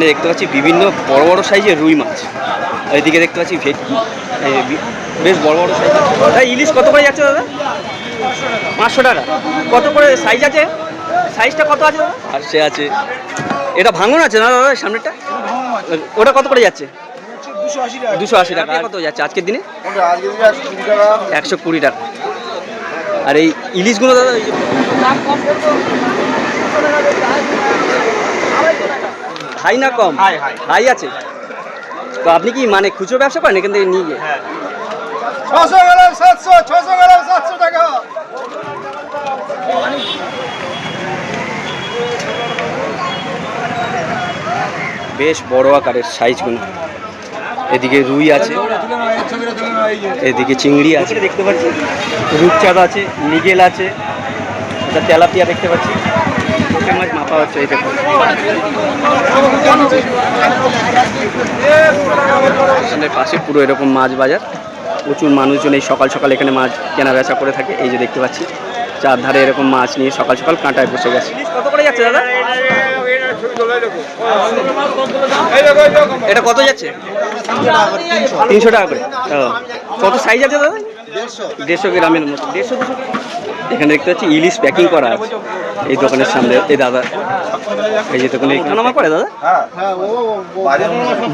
দেখতে পাচ্ছি বিভিন্ন বড় বড় সাইজের রুই মাছ। এইদিকে দেখতে পাচ্ছি ভেটকি, বেশ বড় বড় সাইজ। দাদা ইলিশ কত করে যাচ্ছে দাদা? 500 টাকা। কত করে সাইজ আছে? সাইজটা কত আছে দাদা? আর সে আছে, এটা ভাঙন আছে না দাদা সামনেটা? ওটা কত করে যাচ্ছে? 280 টাকা। কত যাচ্ছে আজকের দিনে? 120 টাকা। আর এই ইলিশগুলো দাদা হাই না কম? হাই আছে। তো আপনি কি মানে খুচরো ব্যবসা করেন এখান থেকে নিয়ে গিয়ে? 600 গেলাম 700, 600 গেলাম 700 টাকা। বেশ বড় আকারের সাইজগুলো। এদিকে রুই আছে, এদিকে চিংড়ি আছে দেখতে পাচ্ছি, রূপচাঁদা আছে, মৃগেল আছে, এটা তেলাপিয়া দেখতে পাচ্ছি, লোকের মাছ মাপা হচ্ছে। এই দেখুন স্টেশনের পাশে পুরো এরকম মাছ বাজার, প্রচুর মানুষজন এই সকাল সকাল এখানে মাছ কেনা বেচা করে থাকে। এই যে দেখতে পাচ্ছি চারধারে এরকম মাছ নিয়ে সকাল সকাল কাঁটায় বসে গেছে। কত করে যাচ্ছে দাদা? এটা কত যাচ্ছে? 300 টাকা করে। কত সাইজ আছে দাদা? 150 গ্রামের মতো। 150-200। এখানে দেখতে পাচ্ছি ইলিশ প্যাকিং করা আছে এই দোকানের সামনে। এই দাদা এই যে দোকানে নামা করে দাদা,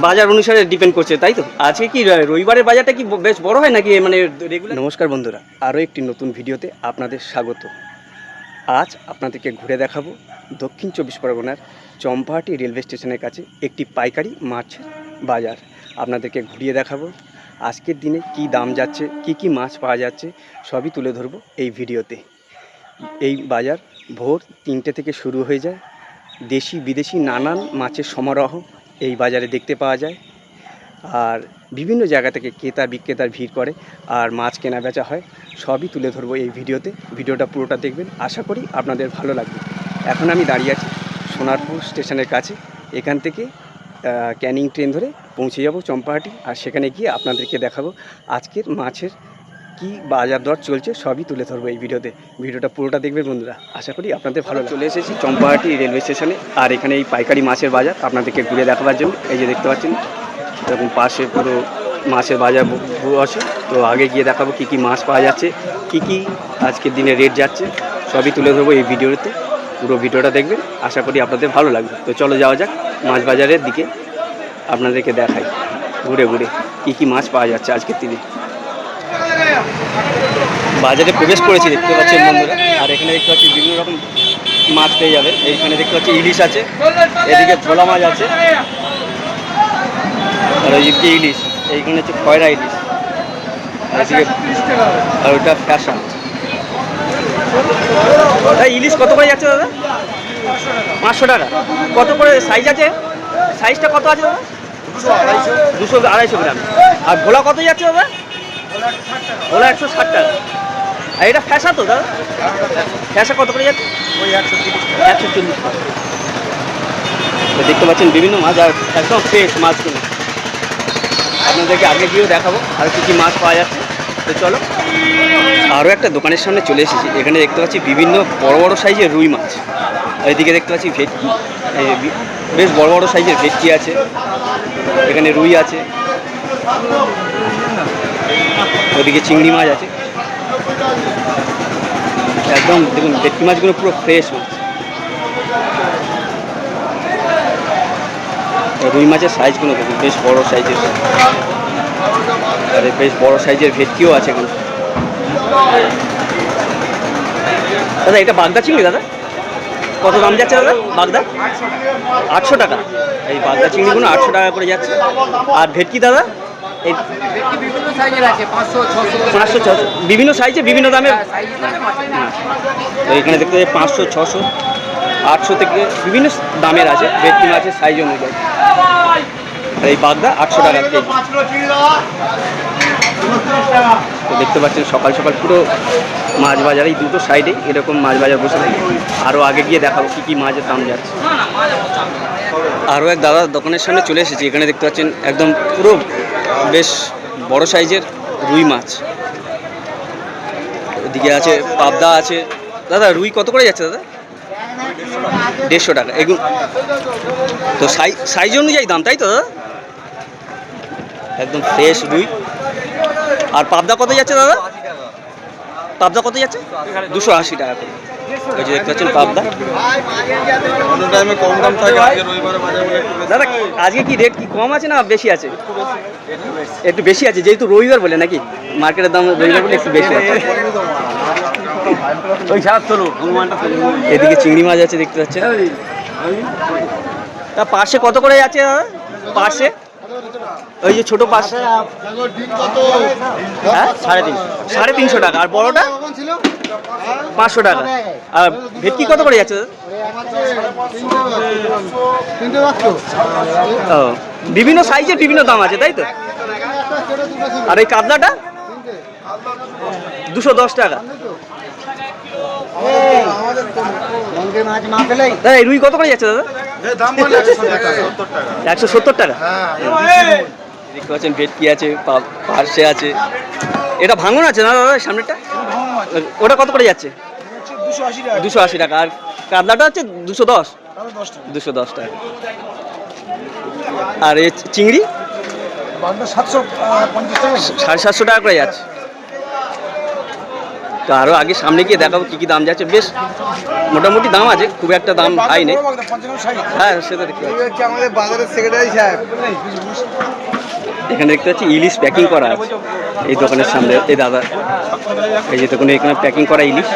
বাজার অনুসারে ডিপেন্ড করছে তাই তো? আজকে কি রবিবারের বাজারটা কি বেশ বড় হয় নাকি মানে রেগুলার? নমস্কার বন্ধুরা, আরও একটি নতুন ভিডিওতে আপনাদের স্বাগত। আজ আপনাদেরকে ঘুরে দেখাবো দক্ষিণ 24 পরগনার চম্পাহাটি রেলওয়ে স্টেশনের কাছে একটি পাইকারি মাছের বাজার। আপনাদেরকে ঘুরিয়ে দেখাবো আজকের দিনে কি দাম যাচ্ছে, কি মাছ পাওয়া যাচ্ছে, সবই তুলে ধরবো এই ভিডিওতে। এই বাজার ভোর 3টে থেকে শুরু হয়ে যায়। দেশি বিদেশি নানান মাছের সমারোহ এই বাজারে দেখতে পাওয়া যায়। আর বিভিন্ন জায়গা থেকে ক্রেতা বিক্রেতার ভিড় করে আর মাছ কেনা বেচা হয়, সবই তুলে ধরবো এই ভিডিওতে। ভিডিওটা পুরোটা দেখবেন, আশা করি আপনাদের ভালো লাগবে। এখন আমি দাঁড়িয়ে আছি সোনারপুর স্টেশনের কাছে। এখান থেকে ক্যানিং ট্রেন ধরে পৌঁছে যাব চম্পাহাটি, আর সেখানে গিয়ে আপনাদেরকে দেখাবো আজকের মাছের কি বাজার দর চলছে, সবই তুলে ধরবো এই ভিডিওতে। ভিডিওটা পুরোটা দেখবেন বন্ধুরা, আশা করি আপনাদের ভালো। চলে এসেছি চম্পাহাটি রেলওয়ে স্টেশনে, আর এখানে এই পাইকারি মাছের বাজার আপনাদেরকে ঘুরে দেখাবার জন্য। এই যে দেখতে পাচ্ছেন এরকম পাশে পুরো মাছের বাজার বসে। তো আগে গিয়ে দেখাবো কি মাছ পাওয়া যাচ্ছে, কি আজকের দিনে রেট যাচ্ছে, সবই তুলে ধরবো এই ভিডিওতে। পুরো ভিডিওটা দেখবেন, আশা করি আপনাদের ভালো লাগবে। তো চলো যাওয়া যাক মাছ বাজারের দিকে, আপনাদেরকে দেখাই ঘুরে ঘুরে কি মাছ পাওয়া যাচ্ছে আজকের দিনে। বাজারে প্রবেশ করেছি দেখতে পাচ্ছেন বন্ধুরা, আর এখানে দেখতে পাচ্ছি বিভিন্ন রকম মাছ পেয়ে যাবে। এইখানে দেখতে পাচ্ছি ইলিশ আছে, এদিকে ভোলা মাছ আছে, আর ওইদিকে ইলিশ, এইখানে হচ্ছে খয়রা ইলিশ, আর ওটা ফ্যাশন। ইলিশ কত করে যাচ্ছে দাদা? 500 টাকা। কত করে সাইজ আছে? সাইজটা কত আছে দাদা? 200-250 গ্রাম। আর ভোলা কত যাচ্ছে দাদা? ভোলা 160 টাকা। আর এটা ফ্যাশা তো দাদা? ফ্যাশা কত করে যাচ্ছে? 140 টাকা। দেখতে পাচ্ছেন বিভিন্ন মাছ, আর একদম ফ্রেশ মাছগুলো। আপনাদেরকে আগে গিয়েও দেখাবো আর কি মাছ পাওয়া যাচ্ছে। তো চলো, আরও একটা দোকানের সামনে চলে এসেছি। এখানে দেখতে পাচ্ছি বিভিন্ন বড় বড় সাইজের রুই মাছ। এইদিকে দেখতে পাচ্ছি ভেটকি, বেশ বড় বড় সাইজের ভেটকি আছে, এখানে রুই আছে, ওদিকে চিংড়ি মাছ আছে। একদম দেখুন ভেটকি মাছগুলো পুরো ফ্রেশ মাছ। রুই মাছের সাইজগুলো দেখুন বেশ বড় সাইজের, আর বেশ বড় সাইজের ভেটকিও আছে এখানে। দাদা এটা বাগদা চিংড়ি দাদা, কত দাম যাচ্ছে দাদা? বাগদা 800 টাকা। এই বাগদা চিংড়িগুলো 800 টাকা করে যাচ্ছে। আর ভেটকি দাদা এই বিভিন্ন সাইজের আছে, 500, 500-600 বিভিন্ন সাইজে বিভিন্ন দামে। তো এখানে দেখতে পাচ্ছি 500, 600, 800 থেকে বিভিন্ন দামের আছে ভেটকি মাছের সাইজ অনুযায়ী। আর এই বাগদা 800 টাকা কেজি। তো দেখতে পাচ্ছেন সকাল সকাল পুরো মাছ বাজার, এই দুটো সাইডে এরকম মাছ বাজার বসে থাকে। আরও আগে গিয়ে দেখাবো কি মাছের দাম যাচ্ছে। আরও এক দাদার দোকানের সামনে চলে এসেছি। এখানে দেখতে পাচ্ছেন একদম পুরো বেশ বড় সাইজের রুই মাছ। ওদিকে আছে পাবদা আছে। দাদা রুই কত করে যাচ্ছে দাদা? 150 টাকা এগুলো তো সাইজ অনুযায়ী দাম, তাই তো দাদা? একদম ফ্রেশ রুই। আর পাবদা কত যাচ্ছে দাদা? পাবদা কত যাচ্ছে? 280 টাকা করে। ওই যে দেখতে পাচ্ছেন পাবদা। অন্য টাইমে কম দাম থাকে, আজকে রবিবারে বাজার বলে একটু বেশি। দাদা আজকে কি রেট কি কম আছে না বেশি আছে? একটু বেশি আছে, যেহেতু রবিবার বলে নাকি মার্কেটের দাম রবিবার বলে একটু বেশি আছে। এদিকে চিংড়ি মাছ আছে দেখতে পাচ্ছেন। তা পার্শে কত করে আছে দাদা? পার্শে ওই যে ছোট পার্শে হ্যাঁ 350 টাকা। আর বড়টা 500 টাকা। আর ভেটকি কত করে যাচ্ছে দাদা? ও বিভিন্ন সাইজের বিভিন্ন দাম আছে, তাই তো? আর এই কাতলাটা 210 টাকা। দাদা এই রুই কত করে যাচ্ছে দাদা? 170 টাকা। দেখতে পাচ্ছেন ভেটকি আছে, পার্শে আছে। এটা ভাঙন আছে না দাদা সামনেটা? ওটা কত করে যাচ্ছে? 280 টাকা। আর কাতলাটা হচ্ছে 210 টাকা। আর এই চিংড়ি 750 টাকা করে যাচ্ছে। তো আরও আগে সামনে গিয়ে দেখাবো কী কী দাম যাচ্ছে। বেশ মোটামুটি দাম আছে, খুব একটা দাম হাই নেই। হ্যাঁ সেটা দেখতে পাচ্ছি। আমাদের বাজারের সেক্রেটারি সাহেব এখানে দেখতে পাচ্ছি ইলিশ প্যাকিং করা আছে এই দোকানের সামনে। এই দাদা এই যে দোকানে এখানে প্যাকিং করা ইলিশ।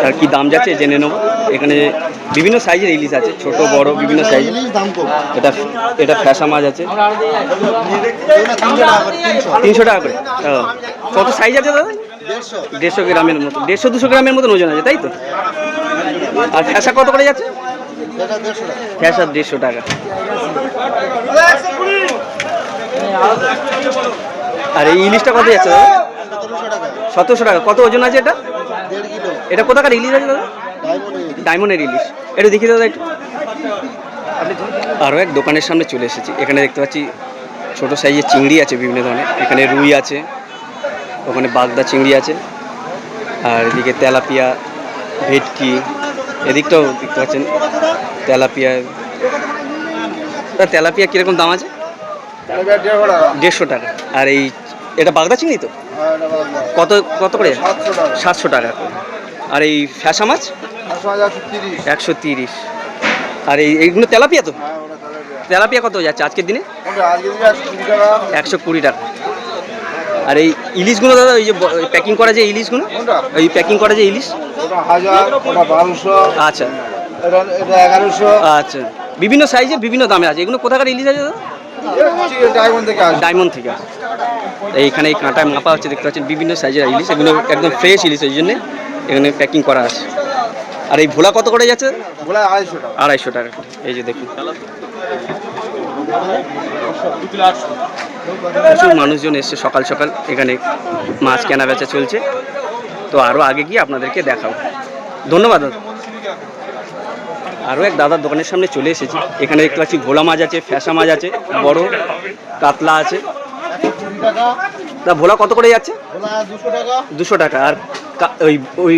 আর কি দাম যাচ্ছে জেনে নেবো। এখানে বিভিন্ন সাইজের ইলিশ আছে, ছোট বড় বিভিন্ন সাইজ। এটা ফ্যাসা মাছ আছে 300 টাকা করে। কত সাইজ আছে দাদা? 150 গ্রামের মতো, 150-200 গ্রামের মতন ওজন আছে, তাই তো? আর ফ্যাসা কত করে যাচ্ছে? ফ্যাসা 150 টাকা। আর এই ইলিশটা কত যাচ্ছে দাদা? 1700 টাকা। কত ওজন আছে এটা? এটা কোথাকার ইলিশ আছে দাদা? ডায়মন্ডের ইলিশ। এটা দেখি দাদা একটু। আরও এক দোকানের সামনে চলে এসেছি। এখানে দেখতে পাচ্ছি ছোটো সাইজের চিংড়ি আছে বিভিন্ন ধরনের। এখানে রুই আছে, ওখানে বাগদা চিংড়ি আছে, আর এদিকে তেলাপিয়া, ভেটকি। এদিকটাও দেখতে পাচ্ছেন তেলাপিয়া। তেলাপিয়া কীরকম দাম আছে? 150 টাকা। আর এই এটা বাগদা চিংড়ি তো? কত কত করে? 700 টাকা। আর এই ফ্যাসা মাছ 130। আর এইগুলো তেলাপিয়া তো? তেলাপিয়া কত যাচ্ছে আজকের দিনে? 120 টাকা। আর এই ইলিশগুলো দাদা, ওই যে প্যাকিং করা যে ইলিশগুলো, ওই প্যাকিং করা যে ইলিশ 1200। আচ্ছা এটা 1100। আচ্ছা, বিভিন্ন সাইজে বিভিন্ন দামে আছে। এগুলো কোথাকার ইলিশ আছে দাদা? ডায়মন্ড থেকে আসে। এইখানে এই কাঁটায় মাপা হচ্ছে, দেখতে পাচ্ছেন বিভিন্ন সাইজের ইলিশ। এগুলো একদম ফ্রেশ ইলিশ, ওই জন্যে এখানে প্যাকিং করা আছে। আর এই ভোলা কত করে যাচ্ছে? 250 টাকা। এই যে দেখুন প্রচুর মানুষজন এসছে সকাল সকাল। এখানে মাছ কেনা বেচা চলছে। তো আরও আগে গিয়ে আপনাদেরকে দেখাবো। ধন্যবাদ দাদা। আরও এক দাদার দোকানের সামনে চলে এসেছি। এখানে দেখতে পাচ্ছি ভোলা মাছ আছে, ফ্যাসা মাছ আছে, বড় কাতলা আছে। তা ভোলা কত করে যাচ্ছে? 200 টাকা। আর ওই ওই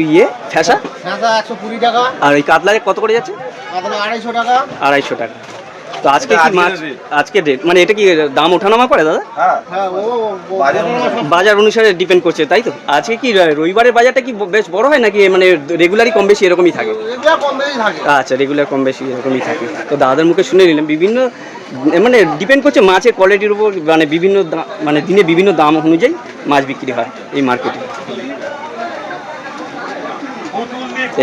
ফ্যাসা 120 টাকা। আর ওই কাতলা কত করে যাচ্ছে? 250 টাকা। 250 টাকা। তো আজকে কি মাছ আজকে রেট, মানে এটা কি দাম ওঠানামা করে দাদা? হ্যাঁ বাজার অনুসারে ডিপেন্ড করছে, তাই তো? আজকে কি রবিবারের বাজারটা কি বেশ বড় হয় নাকি মানে রেগুলারই কম বেশি এরকমই থাকে? আচ্ছা, রেগুলার কম বেশি এরকমই থাকে। তো দাদার মুখে শুনে নিলাম বিভিন্ন মানে ডিপেন্ড করছে মাছের কোয়ালিটির উপর, মানে বিভিন্ন মানে দিনে বিভিন্ন দাম অনুযায়ী মাছ বিক্রি হয় এই মার্কেটে।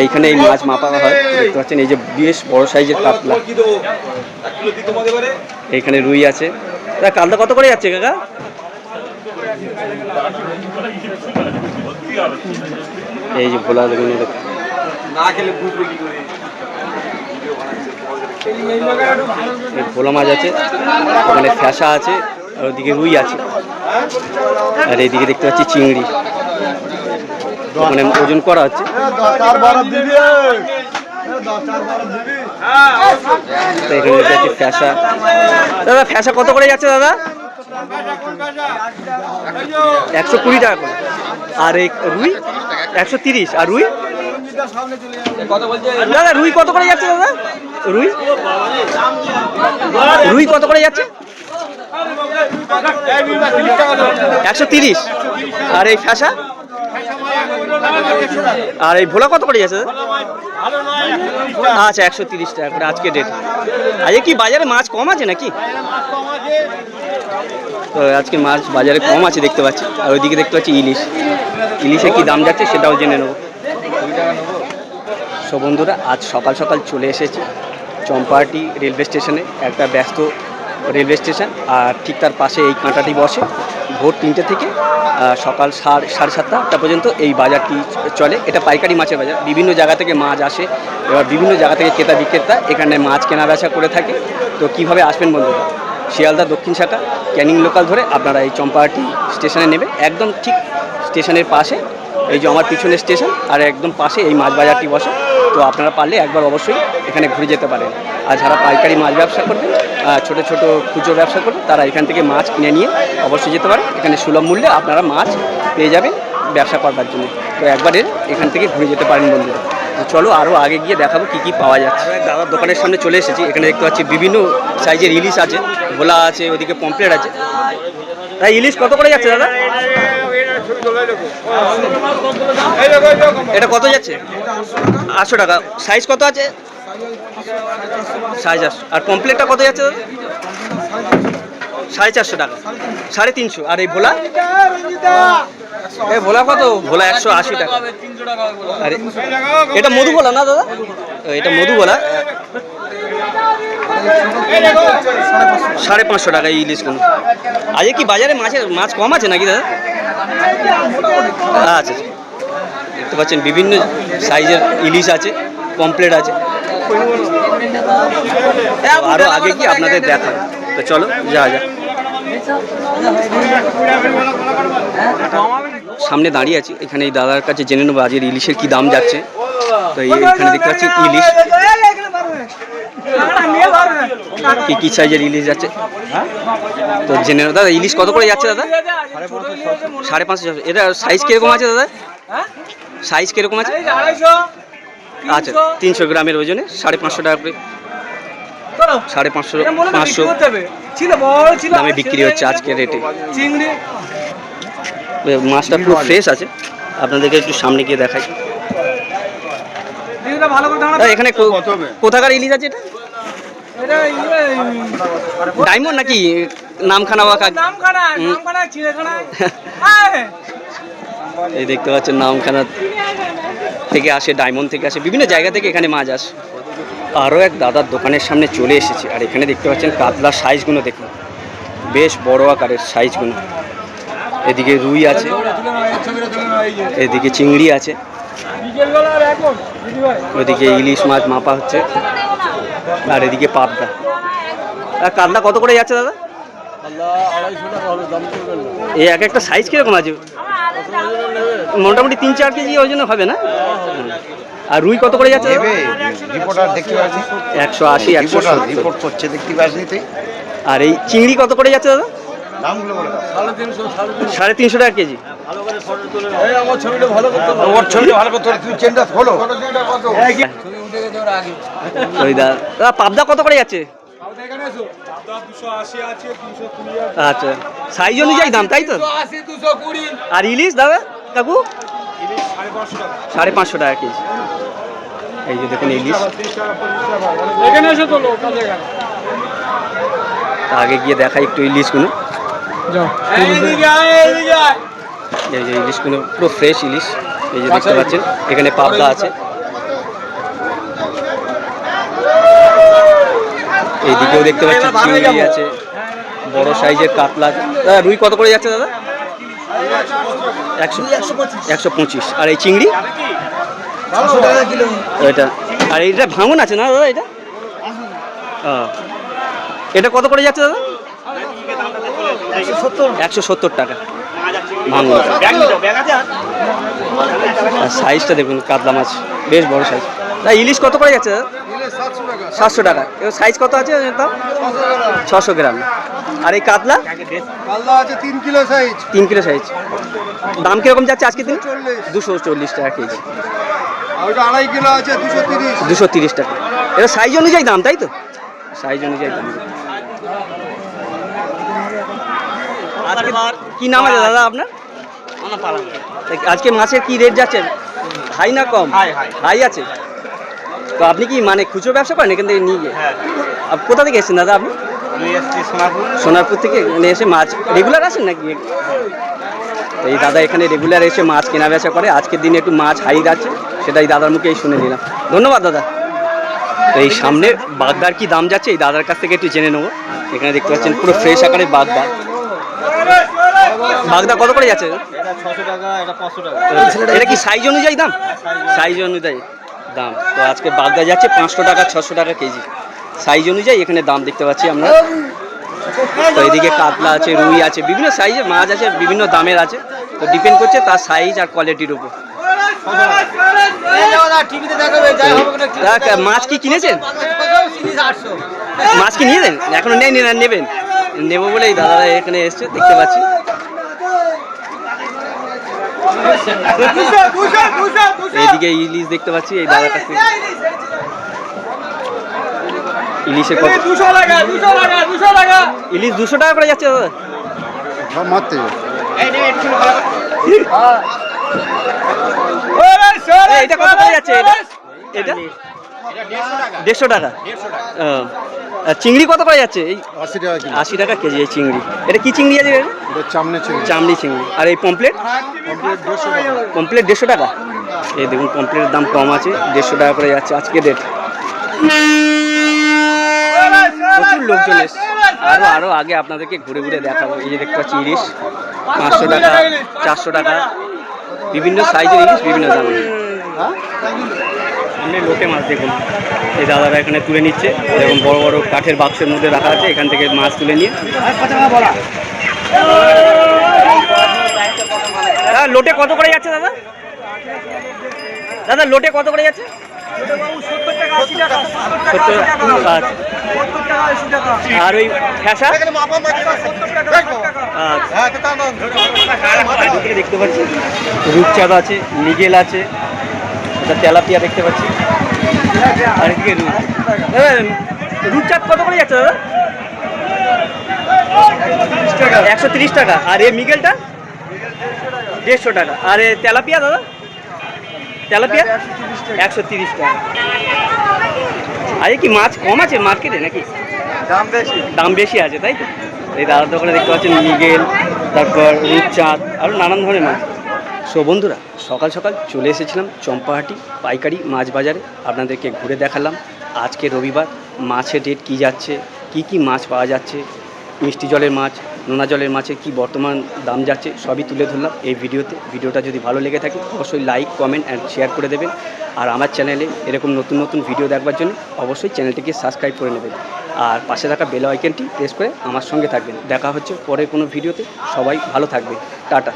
এইখানে এই মাছ মাপা হয়, দেখতে পাচ্ছেন। এই যে বেশ বড় সাইজের কাতলা। এইখানে রুই আছে। কাতলা কত করে যাচ্ছে কাকা? এই যে ভোলা দেখুন, ভোলা মাছ আছে, ওখানে ফ্যাসা আছে, আর ওদিকে রুই আছে। আর এইদিকে দেখতে পাচ্ছি চিংড়ি, মানে ওজন করা হচ্ছে। এখানে দেখতে পাচ্ছি ফ্যাসা। দাদা ফ্যাসা কত করে যাচ্ছে দাদা? 120 টাকা করে। আর এই রুই 130। আর রুই দাদা রুই কত করে যাচ্ছে দাদা? রুই রুই কত করে যাচ্ছে? 130। আর এই ফ্যাসা আর এই ভোলা কত করে যাচ্ছে? আচ্ছা 130 টাকা করে আজকে ডেট। আজকে কি বাজারে মাছ কম আছে নাকি? তো আজকে মাছ বাজারে কম আছে দেখতে পাচ্ছি। আর ওইদিকে দেখতে পাচ্ছি ইলিশ। ইলিশে কি দাম যাচ্ছে সেটাও জেনে নেবো। সো বন্ধুরা, আজ সকাল সকাল চলে এসেছি চম্পাহাটি রেলওয়ে স্টেশনে। একটা ব্যস্ত রেলওয়ে স্টেশন, আর ঠিক তার পাশে এই কাঁটাটি বসে। ভোর 3টে থেকে সকাল 7:30-8টা পর্যন্ত এই বাজারটি চলে। এটা পাইকারি মাছের বাজার, বিভিন্ন জায়গা থেকে মাছ আসে। এবার বিভিন্ন জায়গা থেকে ক্রেতা বিক্রেতা এখানে মাছ কেনা বেচা করে থাকে। তো কীভাবে আসবেন বন্ধুরা, শিয়ালদা দক্ষিণ শাখা ক্যানিং লোকাল ধরে আপনারা এই চম্পাহাটি স্টেশনে নেবে। একদম ঠিক স্টেশনের পাশে এই যে আমার পিছনের স্টেশন, আর একদম পাশে এই মাছ বাজারটি বসে। তো আপনারা পারলে একবার অবশ্যই এখানে ঘুরে যেতে পারেন। আর যারা পাইকারি মাছ ব্যবসা করবেন, ছোটো ছোটো খুচরো ব্যবসা করবেন, তারা এখান থেকে মাছ কিনে নিয়ে অবশ্যই যেতে পারেন। এখানে সুলভ মূল্যে আপনারা মাছ পেয়ে যাবেন ব্যবসা করবার জন্য। তো একবার এখান থেকে ঘুরে যেতে পারেন বন্ধুরা। তো চলো আরও আগে গিয়ে দেখাবো কী কী পাওয়া যাচ্ছে। দাদার দোকানের সামনে চলে এসেছি। এখানে দেখতে পাচ্ছি বিভিন্ন সাইজের ইলিশ আছে, ভোলা আছে, ওদিকে পমপ্লেট আছে। তাই ইলিশ কত করে যাচ্ছে দাদা? এটা কত যাচ্ছে? 800 টাকা। সাইজ কত আছে? সাইজ 800। আর পমপ্লেটটা কত যাচ্ছে দাদা? 450 টাকা। 350। আর এই ভোলা? এই ভোলা কত? ভোলা 180 টাকা। আরে এটা মধু ভোলা না দাদা? এটা মধু ভোলা। 550 টাকা এই ইলিশগুলো। আজকে কি বাজারে মাছ কম আছে নাকি দাদা? আচ্ছা, দেখতে পাচ্ছেন বিভিন্ন সাইজের ইলিশ আছে, পমপ্লেট আছে। আরও আগে কি আপনাদের দেখা। তো চলো যা যা। সামনে দাঁড়িয়ে আছি, এখানে এই দাদার কাছে জেনে নেবো আজকের ইলিশের কি দাম যাচ্ছে। তো এখানে দেখতে পাচ্ছি ইলিশ, কি কি সাইজের ইলিশ যাচ্ছে তো জেনে নেবো। দাদা ইলিশ কত করে যাচ্ছে দাদা? 550। এটা সাইজ কিরকম আছে দাদা? সাইজ কিরকম আছে? আচ্ছা 300 গ্রামের ওজনে 550 টাকা করে। 550 দামে বিক্রি হচ্ছে আজকের রেটে। মাছটা পুরো ফ্রেশ আছে, আপনাদেরকে একটু সামনে গিয়ে দেখাই। এখানে কোথাকার ইলিশ আছে এটা? ডায়মন্ড নাকি নামখানা? এই দেখতে পাচ্ছেন নামখানা থেকে আসে, ডায়মন্ড থেকে আসে, বিভিন্ন জায়গা থেকে এখানে মাছ আসে। আরও এক দাদার দোকানের সামনে চলে এসেছি, আর এখানে দেখতে পাচ্ছেন কাতলার সাইজগুলো দেখুন, বেশ বড় আকারের সাইজগুলো। এদিকে রুই আছে, এদিকে চিংড়ি আছে, ওদিকে ইলিশ মাছ মাপা হচ্ছে, আর এদিকে পাবদা। আর কাতলা কত করে যাচ্ছে দাদা? এই এক একটা সাইজ কিরকম আছে? মোটামুটি 3-4 কেজি ওজনে হবে না? আর রুই কত করে যাচ্ছে? 180, 170। আর এই চিংড়ি কত করে যাচ্ছে দাদা? 350 টাকা কেজি। ওই দাদা পাবদা কত করে যাচ্ছে? আচ্ছা, সাইজ অনুযায়ী দাম, তাই তো? আর ইলিশ দাদা কাকু? 550 টাকা কেজি। এই যে দেখুন ইলিশ। আগে গিয়ে দেখাই একটু ইলিশগুলো। এই যে ইলিশগুলো পুরো ফ্রেশ ইলিশ, এই যে দেখতে পাচ্ছেন। এখানে পাবদা আছে, এইদিকেও দেখতে পাচ্ছি চিংড়ি আছে, বড় সাইজের কাতলা আছে। দাদা রুই কত করে যাচ্ছে দাদা? 125। আর এই চিংড়ি? এটা। আর এইটা ভাঙন আছে না দাদা? এটা এটা কত করে যাচ্ছে দাদা? 170 টাকা ভাঙন। আর সাইজটা দেখুন, কাতলা মাছ বেশ বড় সাইজ। তা ইলিশ কত করে যাচ্ছে দাদা? 700 টাকা। এবার সাইজ কত আছে তাও? 600 গ্রাম। আর এই কাতলা? আছে 3 কিলো সাইজ। 3 kilo size. দাম কিরকম যাচ্ছে আজকে দিন? 240 টাকা কেজি। ওইটা 2.5 কিলো আছে 230। 230 টাকা। এটা সাইজ অনুযায়ী দাম, তাই তো? সাইজ অনুযায়ী দাম। আজকে কি নাম আছে দাদা আপনার? আজকে মাছের কি রেট যাচ্ছে, হাই না কম? হাই আছে। তো আপনি কি মানে খুচরো ব্যবসা করেন এখান থেকে নিয়ে গিয়ে? কোথা থেকে এসেছেন দাদা আপনি? সোনারপুর থেকে এখানে এসে মাছ রেগুলার আসেন নাকি? তো এই দাদা এখানে রেগুলার এসে মাছ কেনা বেচা করে। আজকের দিনে একটু মাছ হাই যাচ্ছে, সেটাই দাদার মুখেই শুনে নিলাম। ধন্যবাদ দাদা। তো এই সামনে বাগদার কি দাম যাচ্ছে এই দাদার কাছ থেকে একটু জেনে নেবো। এখানে দেখতে পাচ্ছেন পুরো ফ্রেশ আকারে বাগদা। বাগদা কত করে যাচ্ছে? এটা 600 টাকা, এটা 500 টাকা। এটা কি সাইজ অনুযায়ী দাম? সাইজ অনুযায়ী দাম। তো আজকে বাগদা যাচ্ছে 500 টাকা 600 টাকা কেজি, সাইজ অনুযায়ী এখানে দাম দেখতে পাচ্ছি আমরা। তো এদিকে কাতলা আছে, রুই আছে, বিভিন্ন সাইজের মাছ আছে, বিভিন্ন দামের আছে। তো ডিপেন্ড করছে তার সাইজ আর কোয়ালিটির উপর। মাছ কি কিনেছেন? মাছ কি নিয়ে দেন? এখনো নেই, নেবেন? নেবো বলেই দাদা এখানে এসছে, দেখতে পাচ্ছি। এইদিকে ইলিশ দেখতে পাচ্ছি এই দাদার কাছ থেকে। ইলিশের কত? ইলিশ 200 টাকা করে যাচ্ছে দাদা। এটা কত করে যাচ্ছে? এটা 150 টাকা। আর চিংড়ি কত করে যাচ্ছে? এই 80 টাকা কেজি এই চিংড়ি। এটা কি চিংড়ি আছে? চামড়ি চিংড়ি। আর এই পমপ্লেট? পমপ্লেট 150 টাকা। এই দেখুন পমপ্লেটের দাম কম আছে, 150 টাকা করে যাচ্ছে আজকে রেট। প্রচুর লোকজন এসছে। আরো আগে আপনাদেরকে ঘুরে ঘুরে দেখাবো। এই যে দেখতে পাচ্ছি ইলিশ 500 টাকা 400 টাকা, বিভিন্ন সাইজের ইলিশ, বিভিন্ন দামের। সামনে লোটে মাছ দেখুন, এই দাদারা এখানে তুলে নিচ্ছে। এরকম বড় বড় কাঠের বাক্সের মধ্যে রাখা আছে, এখান থেকে মাছ তুলে নিয়ে। লোটে কত করে যাচ্ছে দাদা? দাদা লোটে কত করে যাচ্ছে? 70 টাকা। আর ওই ফ্যাসা? দেখতে পাচ্ছি রূপচাঁদ আছে, নিগেল আছে, তেলাপিয়া দেখতে পাচ্ছি। আর এদিকে রূপচাঁদ কত করে যাচ্ছে দাদা? 130 টাকা। আর এই মিগেলটা 150 টাকা। আর এই তেলাপিয়া দাদা? তেলাপিয়া 130 টাকা। আরে কি মাছ কম আছে মার্কেটে নাকি? দাম বেশি আছে, তাই তো? এই দাদার দোকানে দেখতে পাচ্ছেন মিগেল, তারপর রূপচাঁদ, আরও নানান ধরনের মাছ। সো বন্ধুরা, সকাল সকাল চলে এসেছিলাম চম্পাহাটি পাইকারি মাছ বাজারে। আপনাদেরকে ঘুরে দেখালাম আজকে রবিবার মাছের রেট কী যাচ্ছে, কি মাছ পাওয়া যাচ্ছে, মিষ্টি জলের মাছ, নোনা জলের মাছের কি বর্তমান দাম যাচ্ছে, সবই তুলে ধরলাম এই ভিডিওতে। ভিডিওটা যদি ভালো লেগে থাকে অবশ্যই লাইক, কমেন্ট অ্যান্ড শেয়ার করে দেবেন। আর আমার চ্যানেলে এরকম নতুন নতুন ভিডিও দেখবার জন্য অবশ্যই চ্যানেলটিকে সাবস্ক্রাইব করে নেবেন। আর পাশে থাকা বেল আইকনটি প্রেস করে আমার সঙ্গে থাকবেন। দেখা হচ্ছে পরের কোনো ভিডিওতে। সবাই ভালো থাকবে। টাটা।